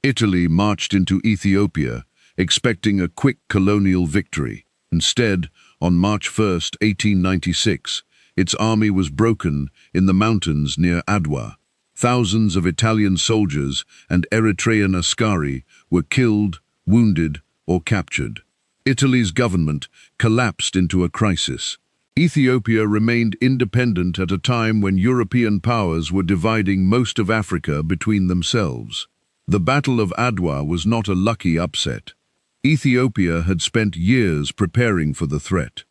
Italy marched into Ethiopia, expecting a quick colonial victory. Instead, on March 1, 1896, its army was broken in the mountains near Adwa. Thousands of Italian soldiers and Eritrean askari were killed, wounded, or captured. Italy's government collapsed into a crisis. Ethiopia remained independent at a time when European powers were dividing most of Africa between themselves. The Battle of Adwa was not a lucky upset. Ethiopia had spent years preparing for the threat.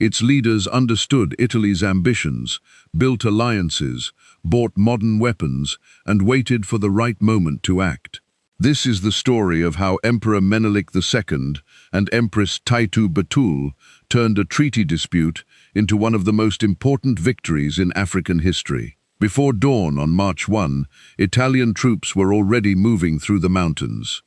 Its leaders understood Italy's ambitions, built alliances, bought modern weapons, and waited for the right moment to act. This is the story of how Emperor Menelik II and Empress Taytu Betul turned a treaty dispute into one of the most important victories in African history. Before dawn on March 1, Italian troops were already moving through the mountains.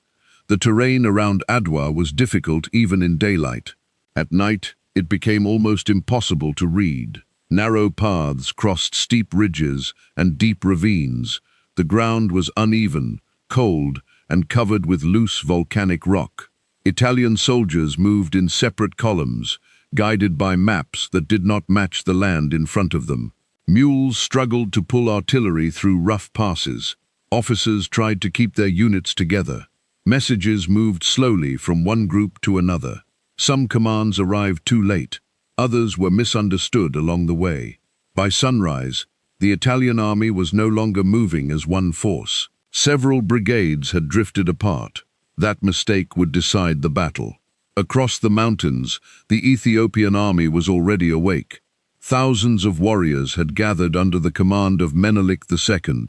The terrain around Adwa was difficult even in daylight. At night, it became almost impossible to read. Narrow paths crossed steep ridges and deep ravines. The ground was uneven, cold, and covered with loose volcanic rock. Italian soldiers moved in separate columns, guided by maps that did not match the land in front of them. Mules struggled to pull artillery through rough passes. Officers tried to keep their units together. Messages moved slowly from one group to another. Some commands arrived too late. Others were misunderstood along the way. By sunrise, the Italian army was no longer moving as one force. Several brigades had drifted apart. That mistake would decide the battle. Across the mountains, the Ethiopian army was already awake. Thousands of warriors had gathered under the command of Menelik II.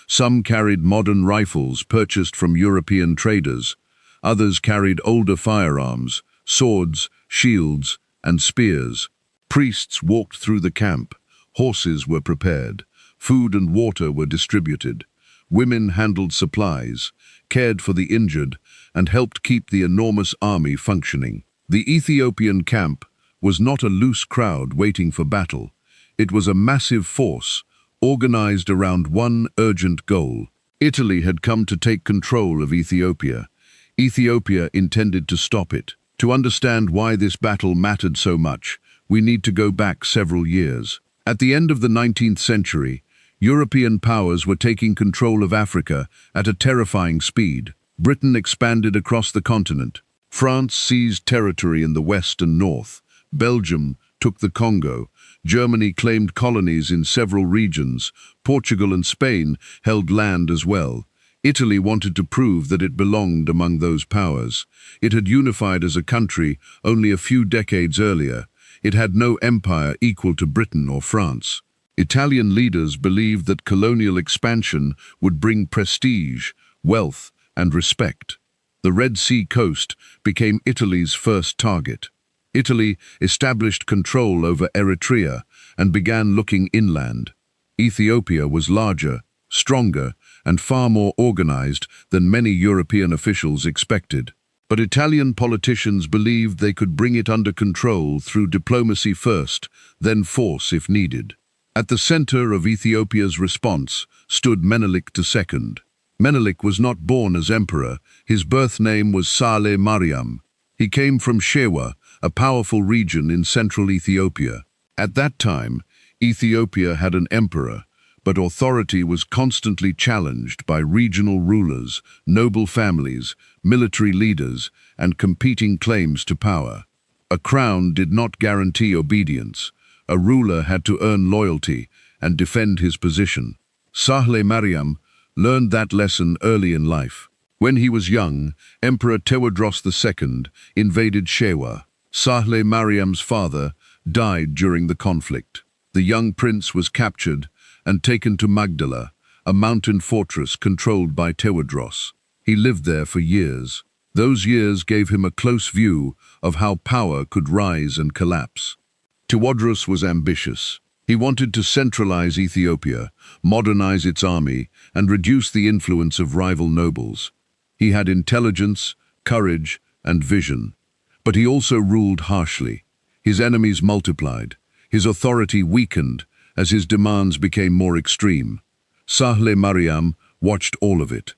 Some carried modern rifles purchased from European traders. Others carried older firearms, swords, shields, and spears. Priests walked through the camp. Horses were prepared. Food and water were distributed. Women handled supplies, cared for the injured, and helped keep the enormous army functioning. The Ethiopian camp was not a loose crowd waiting for battle. It was a massive force, organized around one urgent goal. Italy had come to take control of Ethiopia. Ethiopia intended to stop it. To understand why this battle mattered so much, we need to go back several years. At the end of the 19th century, European powers were taking control of Africa at a terrifying speed. Britain expanded across the continent. France seized territory in the west and north. Belgium took the Congo. Germany claimed colonies in several regions. Portugal and Spain held land as well. Italy wanted to prove that it belonged among those powers. It had unified as a country only a few decades earlier. It had no empire equal to Britain or France. Italian leaders believed that colonial expansion would bring prestige, wealth, and respect. The Red Sea coast became Italy's first target. Italy established control over Eritrea and began looking inland. Ethiopia was larger, stronger, and far more organized than many European officials expected. But Italian politicians believed they could bring it under control through diplomacy first, then force if needed. At the center of Ethiopia's response stood Menelik II. Menelik was not born as emperor. His birth name was Sahle Mariam. He came from Shewa, a powerful region in central Ethiopia. At that time, Ethiopia had an emperor, but authority was constantly challenged by regional rulers, noble families, military leaders, and competing claims to power. A crown did not guarantee obedience. A ruler had to earn loyalty and defend his position. Sahle Mariam learned that lesson early in life. When he was young, Emperor Tewodros II invaded Shewa. Sahle Mariam's father died during the conflict. The young prince was captured and taken to Magdala, a mountain fortress controlled by Tewodros. He lived there for years. Those years gave him a close view of how power could rise and collapse. Tewodros was ambitious. He wanted to centralize Ethiopia, modernize its army, and reduce the influence of rival nobles. He had intelligence, courage, and vision. But he also ruled harshly. His enemies multiplied. His authority weakened as his demands became more extreme. Sahle Mariam watched all of it.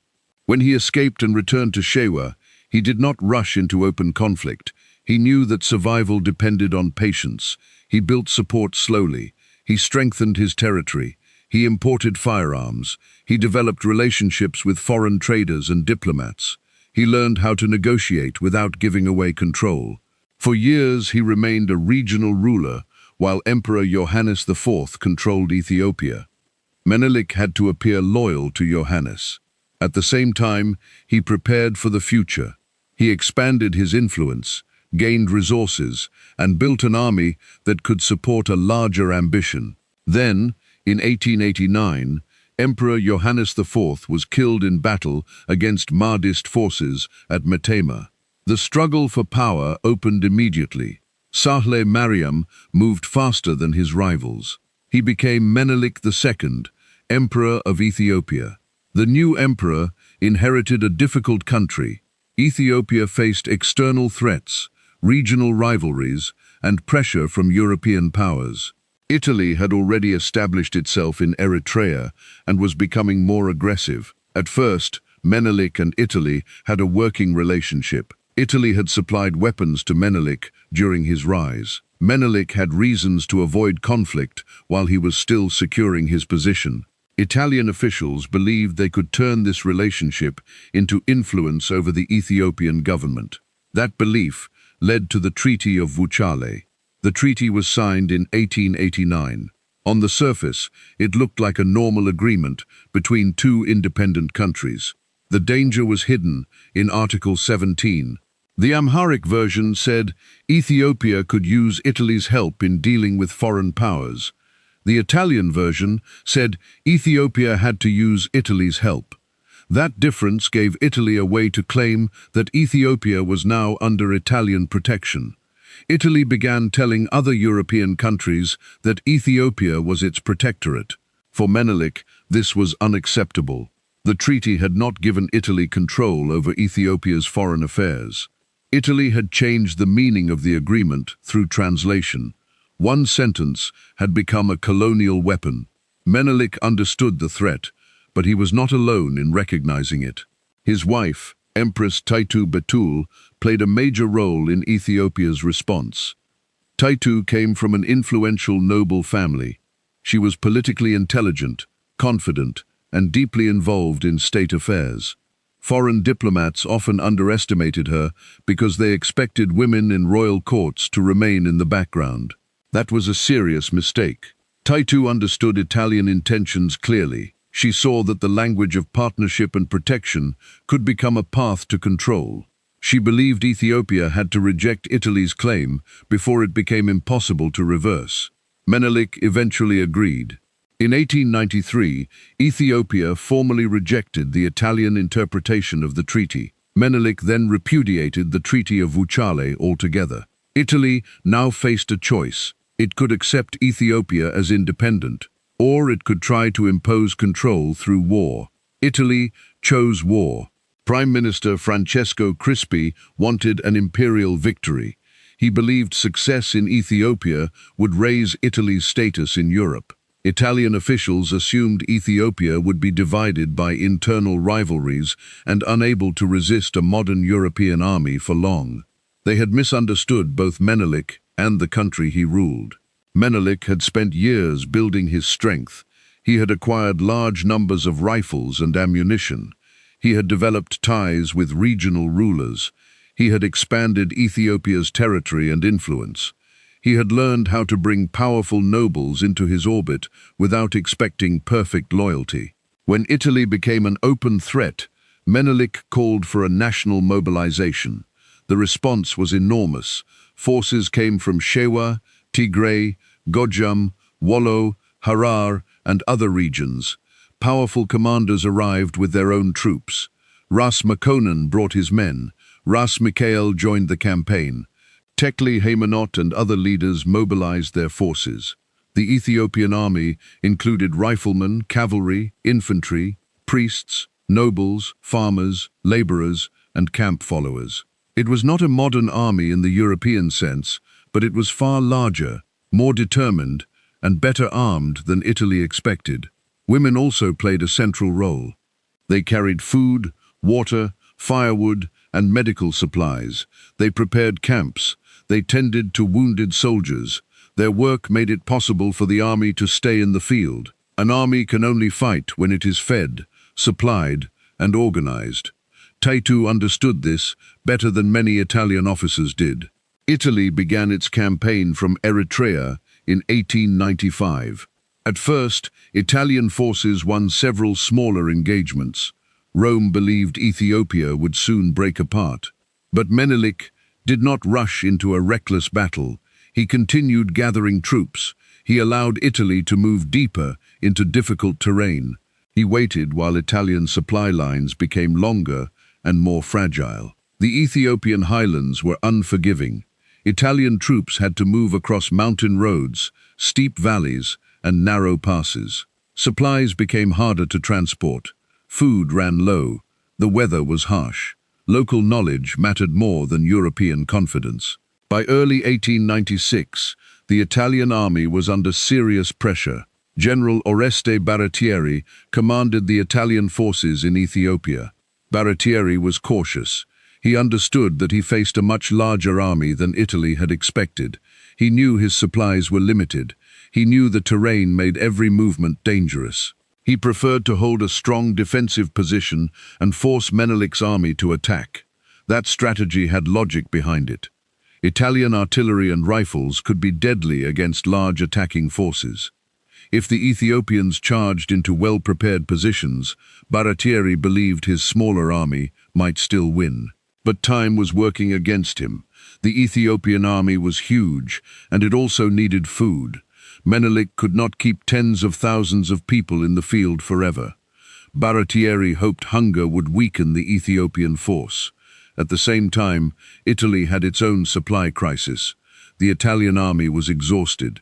When he escaped and returned to Shewa, he did not rush into open conflict. He knew that survival depended on patience. He built support slowly. He strengthened his territory. He imported firearms. He developed relationships with foreign traders and diplomats. He learned how to negotiate without giving away control. For years, he remained a regional ruler, while Emperor Johannes IV controlled Ethiopia. Menelik had to appear loyal to Johannes. At the same time, he prepared for the future. He expanded his influence, gained resources, and built an army that could support a larger ambition. Then, in 1889, Emperor Johannes IV was killed in battle against Mahdist forces at Metema. The struggle for power opened immediately. Sahle Mariam moved faster than his rivals. He became Menelik II, Emperor of Ethiopia. The new emperor inherited a difficult country. Ethiopia faced external threats, regional rivalries, and pressure from European powers. Italy had already established itself in Eritrea and was becoming more aggressive. At first, Menelik and Italy had a working relationship. Italy had supplied weapons to Menelik during his rise. Menelik had reasons to avoid conflict while he was still securing his position. Italian officials believed they could turn this relationship into influence over the Ethiopian government. That belief led to the Treaty of Wuchale. The treaty was signed in 1889. On the surface, it looked like a normal agreement between two independent countries. The danger was hidden in Article 17. The Amharic version said Ethiopia could use Italy's help in dealing with foreign powers. The Italian version said Ethiopia had to use Italy's help. That difference gave Italy a way to claim that Ethiopia was now under Italian protection. Italy began telling other European countries that Ethiopia was its protectorate. For Menelik, this was unacceptable. The treaty had not given Italy control over Ethiopia's foreign affairs. Italy had changed the meaning of the agreement through translation. One sentence had become a colonial weapon. Menelik understood the threat, but he was not alone in recognizing it. His wife, Empress Taytu Betul, played a major role in Ethiopia's response. Taytu came from an influential noble family. She was politically intelligent, confident, and deeply involved in state affairs. Foreign diplomats often underestimated her because they expected women in royal courts to remain in the background. That was a serious mistake. Taytu understood Italian intentions clearly. She saw that the language of partnership and protection could become a path to control. She believed Ethiopia had to reject Italy's claim before it became impossible to reverse. Menelik eventually agreed. In 1893, Ethiopia formally rejected the Italian interpretation of the treaty. Menelik then repudiated the Treaty of Wuchale altogether. Italy now faced a choice. It could accept Ethiopia as independent, or it could try to impose control through war. Italy chose war. Prime Minister Francesco Crispi wanted an imperial victory. He believed success in Ethiopia would raise Italy's status in Europe. Italian officials assumed Ethiopia would be divided by internal rivalries and unable to resist a modern European army for long. They had misunderstood both Menelik and the country he ruled. Menelik had spent years building his strength. He had acquired large numbers of rifles and ammunition. He had developed ties with regional rulers. He had expanded Ethiopia's territory and influence. He had learned how to bring powerful nobles into his orbit without expecting perfect loyalty. When Italy became an open threat, Menelik called for a national mobilization. The response was enormous. Forces came from Shewa, Tigray, Gojam, Wollo, Harar, and other regions. Powerful commanders arrived with their own troops. Ras Makonnen brought his men. Ras Mikael joined the campaign. Tekle Haymanot and other leaders mobilized their forces. The Ethiopian army included riflemen, cavalry, infantry, priests, nobles, farmers, laborers, and camp followers. It was not a modern army in the European sense, but it was far larger, more determined, and better armed than Italy expected. Women also played a central role. They carried food, water, firewood, and medical supplies. They prepared camps. They tended to wounded soldiers. Their work made it possible for the army to stay in the field. An army can only fight when it is fed, supplied, and organized. Taytu understood this better than many Italian officers did. Italy began its campaign from Eritrea in 1895. At first, Italian forces won several smaller engagements. Rome believed Ethiopia would soon break apart. But Menelik did not rush into a reckless battle. He continued gathering troops. He allowed Italy to move deeper into difficult terrain. He waited while Italian supply lines became longer and more fragile. The Ethiopian highlands were unforgiving. Italian troops had to move across mountain roads, steep valleys, and narrow passes. Supplies became harder to transport. Food ran low. The weather was harsh. Local knowledge mattered more than European confidence. By early 1896, the Italian army was under serious pressure. General Oreste Baratieri commanded the Italian forces in Ethiopia. Baratieri was cautious. He understood that he faced a much larger army than Italy had expected. He knew his supplies were limited. He knew the terrain made every movement dangerous. He preferred to hold a strong defensive position and force Menelik's army to attack. That strategy had logic behind it. Italian artillery and rifles could be deadly against large attacking forces. If the Ethiopians charged into well-prepared positions, Baratieri believed his smaller army might still win. But time was working against him. The Ethiopian army was huge, and it also needed food. Menelik could not keep tens of thousands of people in the field forever. Baratieri hoped hunger would weaken the Ethiopian force. At the same time, Italy had its own supply crisis. The Italian army was exhausted.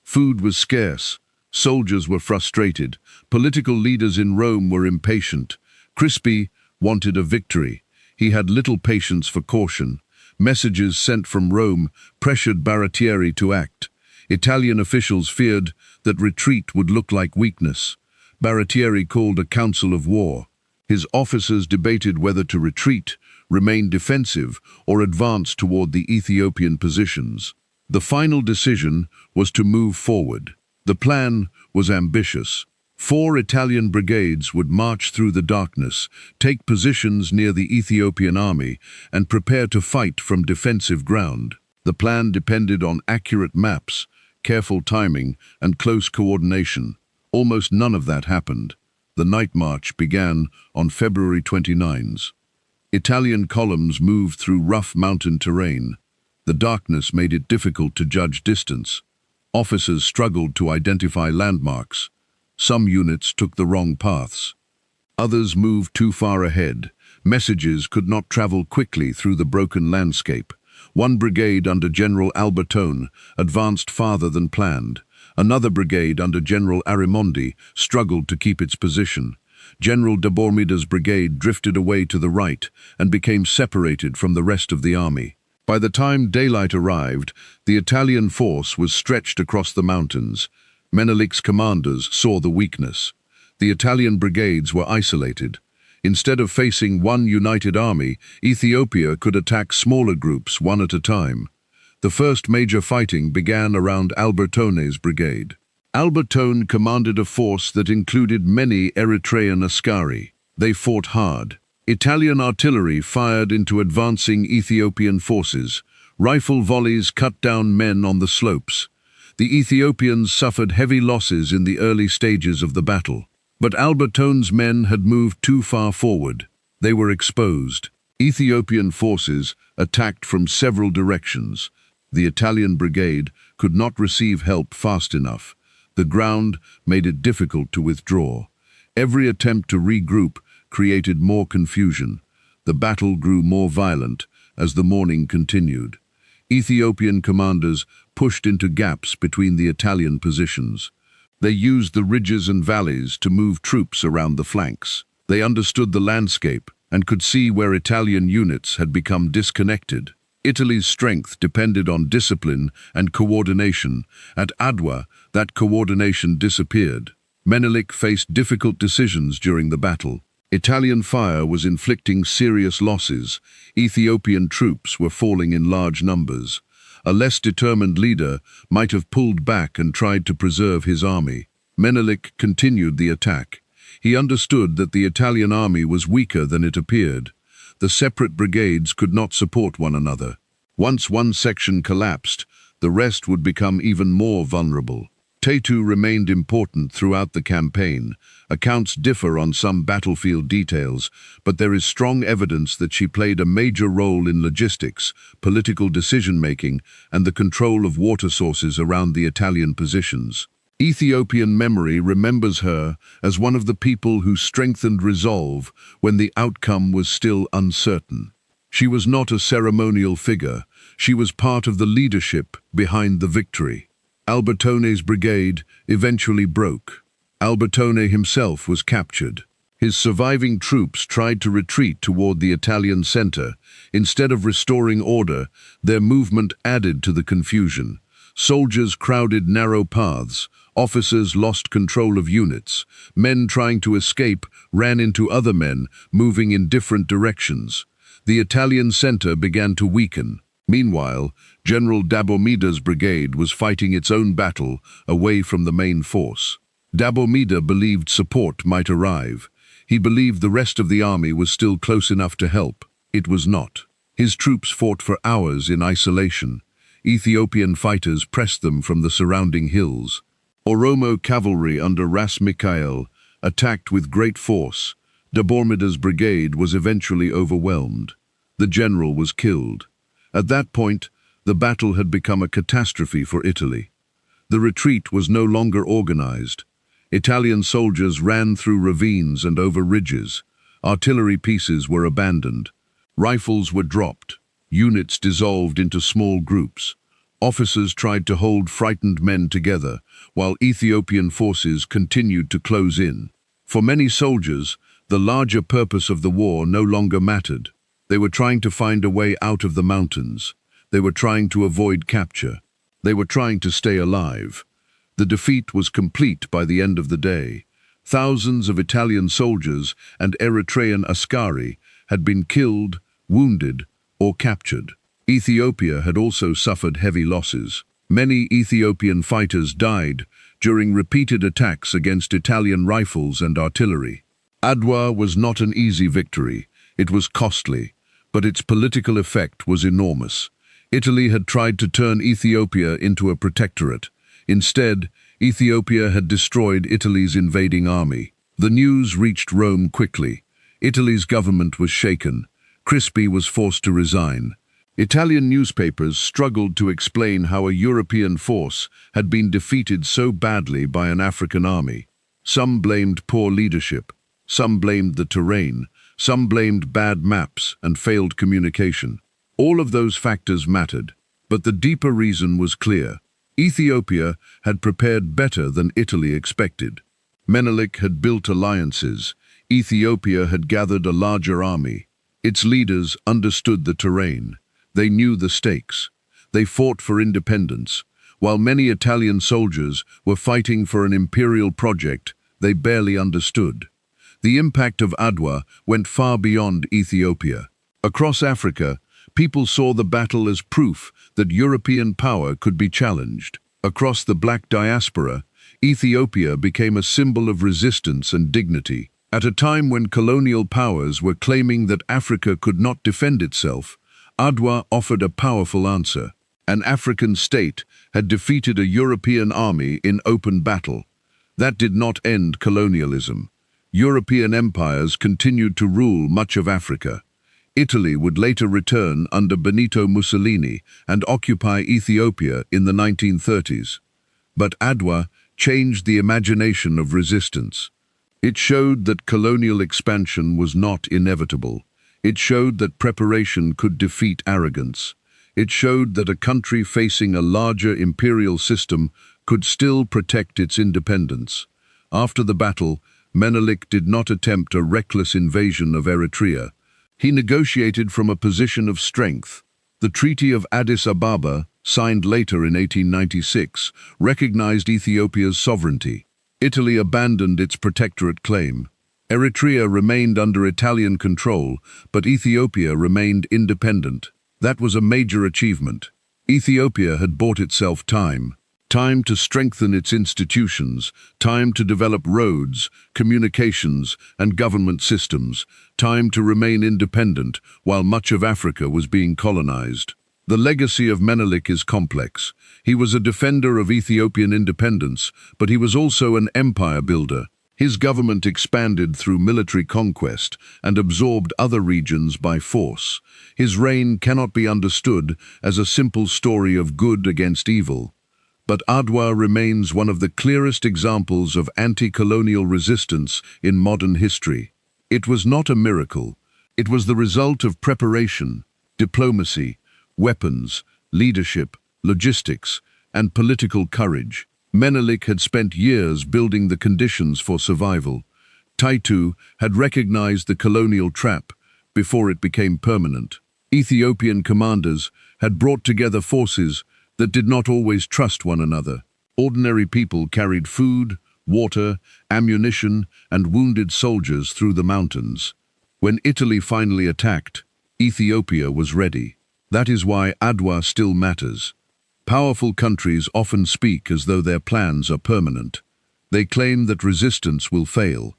Food was scarce. Soldiers were frustrated. Political leaders in Rome were impatient. Crispi wanted a victory. He had little patience for caution. Messages sent from Rome pressured Baratieri to act. Italian officials feared that retreat would look like weakness. Baratieri called a council of war. His officers debated whether to retreat, remain defensive, or advance toward the Ethiopian positions. The final decision was to move forward. The plan was ambitious. 4 Italian brigades would march through the darkness, take positions near the Ethiopian army, and prepare to fight from defensive ground. The plan depended on accurate maps, careful timing, and close coordination. Almost none of that happened. The night march began on February 29. Italian columns moved through rough mountain terrain. The darkness made it difficult to judge distance. Officers struggled to identify landmarks. Some units took the wrong paths. Others moved too far ahead. Messages could not travel quickly through the broken landscape. One brigade under General Albertone advanced farther than planned. Another brigade under General Arimondi struggled to keep its position. General de Bormida's brigade drifted away to the right and became separated from the rest of the army. By the time daylight arrived, the Italian force was stretched across the mountains. Menelik's commanders saw the weakness. The Italian brigades were isolated. Instead of facing one united army, Ethiopia could attack smaller groups one at a time. The first major fighting began around Albertone's brigade. Albertone commanded a force that included many Eritrean askari. They fought hard. Italian artillery fired into advancing Ethiopian forces. Rifle volleys cut down men on the slopes. The Ethiopians suffered heavy losses in the early stages of the battle. But Albertone's men had moved too far forward. They were exposed. Ethiopian forces attacked from several directions. The Italian brigade could not receive help fast enough. The ground made it difficult to withdraw. Every attempt to regroup created more confusion. The battle grew more violent as the morning continued. Ethiopian commanders pushed into gaps between the Italian positions. They used the ridges and valleys to move troops around the flanks. They understood the landscape and could see where Italian units had become disconnected. Italy's strength depended on discipline and coordination. At Adwa, that coordination disappeared. Menelik faced difficult decisions during the battle. Italian fire was inflicting serious losses. Ethiopian troops were falling in large numbers. A less determined leader might have pulled back and tried to preserve his army. Menelik continued the attack. He understood that the Italian army was weaker than it appeared. The separate brigades could not support one another. Once one section collapsed, the rest would become even more vulnerable. Taytu remained important throughout the campaign. Accounts differ on some battlefield details, but there is strong evidence that she played a major role in logistics, political decision-making, and the control of water sources around the Italian positions. Ethiopian memory remembers her as one of the people who strengthened resolve when the outcome was still uncertain. She was not a ceremonial figure. She was part of the leadership behind the victory. Albertone's brigade eventually broke. Albertone himself was captured. His surviving troops tried to retreat toward the Italian center. Instead of restoring order, their movement added to the confusion. Soldiers crowded narrow paths. Officers lost control of units. Men trying to escape ran into other men, moving in different directions. The Italian center began to weaken. Meanwhile, General Dabomida's brigade was fighting its own battle away from the main force. Dabomida believed support might arrive. He believed the rest of the army was still close enough to help. It was not. His troops fought for hours in isolation. Ethiopian fighters pressed them from the surrounding hills. Oromo cavalry under Ras Mikhael attacked with great force. Dabomida's brigade was eventually overwhelmed. The general was killed. At that point, the battle had become a catastrophe for Italy. The retreat was no longer organized. Italian soldiers ran through ravines and over ridges. Artillery pieces were abandoned. Rifles were dropped. Units dissolved into small groups. Officers tried to hold frightened men together, while Ethiopian forces continued to close in. For many soldiers, the larger purpose of the war no longer mattered. They were trying to find a way out of the mountains. They were trying to avoid capture. They were trying to stay alive. The defeat was complete by the end of the day. Thousands of Italian soldiers and Eritrean askari had been killed, wounded, or captured. Ethiopia had also suffered heavy losses. Many Ethiopian fighters died during repeated attacks against Italian rifles and artillery. Adwa was not an easy victory. It was costly, but its political effect was enormous. Italy had tried to turn Ethiopia into a protectorate. Instead, Ethiopia had destroyed Italy's invading army. The news reached Rome quickly. Italy's government was shaken. Crispi was forced to resign. Italian newspapers struggled to explain how a European force had been defeated so badly by an African army. Some blamed poor leadership. Some blamed the terrain. Some blamed bad maps and failed communication. All of those factors mattered, but the deeper reason was clear. Ethiopia had prepared better than Italy expected. Menelik had built alliances. Ethiopia had gathered a larger army. Its leaders understood the terrain. They knew the stakes. They fought for independence. While many Italian soldiers were fighting for an imperial project they barely understood. The impact of Adwa went far beyond Ethiopia. Across Africa, people saw the battle as proof that European power could be challenged. Across the black diaspora, Ethiopia became a symbol of resistance and dignity. At a time when colonial powers were claiming that Africa could not defend itself, Adwa offered a powerful answer. An African state had defeated a European army in open battle. That did not end colonialism. European empires continued to rule much of Africa. Italy would later return under Benito Mussolini and occupy Ethiopia in the 1930s. But Adwa changed the imagination of resistance. It showed that colonial expansion was not inevitable. It showed that preparation could defeat arrogance. It showed that a country facing a larger imperial system could still protect its independence. After the battle, Menelik did not attempt a reckless invasion of Eritrea. He negotiated from a position of strength. The Treaty of Addis Ababa, signed later in 1896, recognized Ethiopia's sovereignty. Italy abandoned its protectorate claim. Eritrea remained under Italian control, but Ethiopia remained independent. That was a major achievement. Ethiopia had bought itself time. Time to strengthen its institutions, time to develop roads, communications, and government systems, time to remain independent while much of Africa was being colonized. The legacy of Menelik is complex. He was a defender of Ethiopian independence, but he was also an empire builder. His government expanded through military conquest and absorbed other regions by force. His reign cannot be understood as a simple story of good against evil. But Adwa remains one of the clearest examples of anti-colonial resistance in modern history. It was not a miracle. It was the result of preparation, diplomacy, weapons, leadership, logistics, and political courage. Menelik had spent years building the conditions for survival. Taytu had recognized the colonial trap before it became permanent. Ethiopian commanders had brought together forces that did not always trust one another. Ordinary people carried food, water, ammunition, and wounded soldiers through the mountains. When Italy finally attacked, Ethiopia was ready. That is why Adwa still matters. Powerful countries often speak as though their plans are permanent. They claim that resistance will fail.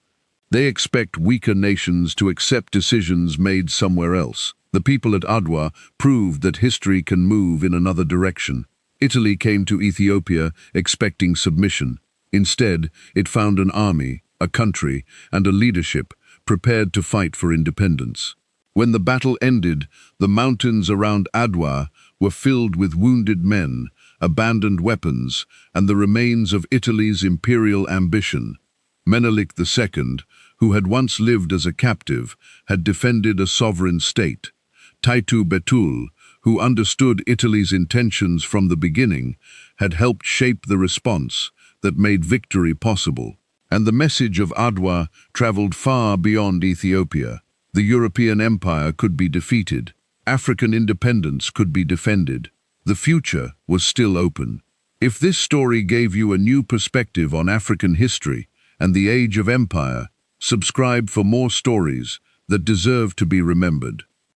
They expect weaker nations to accept decisions made somewhere else. The people at Adwa proved that history can move in another direction. Italy came to Ethiopia expecting submission. Instead, it found an army, a country, and a leadership prepared to fight for independence. When the battle ended, the mountains around Adwa were filled with wounded men, abandoned weapons, and the remains of Italy's imperial ambition. Menelik II, who had once lived as a captive, had defended a sovereign state. Taytu Betul, who understood Italy's intentions from the beginning, had helped shape the response that made victory possible. And the message of Adwa traveled far beyond Ethiopia. The European empire could be defeated. African independence could be defended. The future was still open. If this story gave you a new perspective on African history and the age of empire, subscribe for more stories that deserve to be remembered.